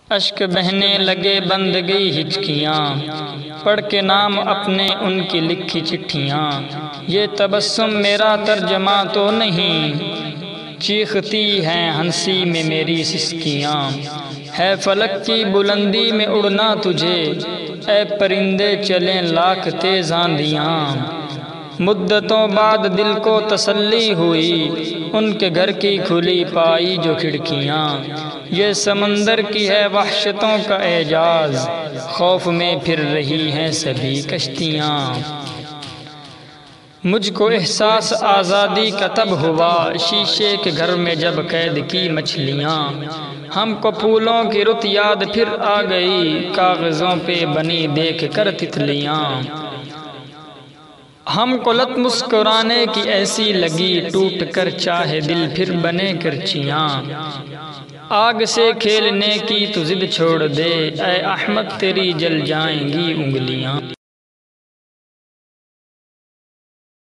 اشک بہنے لگے بند گئی ہچکیاں، پڑھ کے نام اپنے ان کی لکھی چٹھیاں۔ یہ تبسم میرا ترجمہ تو نہیں، چیختی ہیں ہنسی میں میری سسکیاں۔ ہے فلک کی بلندی میں اڑنا تجھے، اے پرندے چلیں لاکھ تیز آندیاں۔ مدتوں بعد دل کو تسلی ہوئی، ان کے گھر کی کھلی پائی جو کھڑکیاں۔ یہ سمندر کی ہے وحشتوں کا اعجاز، خوف میں پھر رہی ہیں سبھی کشتیاں۔ مجھ کو احساس آزادی کا تب ہوا، شیشے کے گھر میں جب قید کی مچھلیاں۔ ہم کو پھولوں کی رت یاد پھر آ گئی، کاغذوں پہ بنی دیکھ کر تتلیاں۔ ہم کو لت مسکرانے کی ایسی لگی، ٹوٹ کر چاہے دل پھر بنے کرچیاں۔ آگ سے کھیلنے کی تو ضد چھوڑ دے، اے احمد تیری جل جائیں گی انگلیاں۔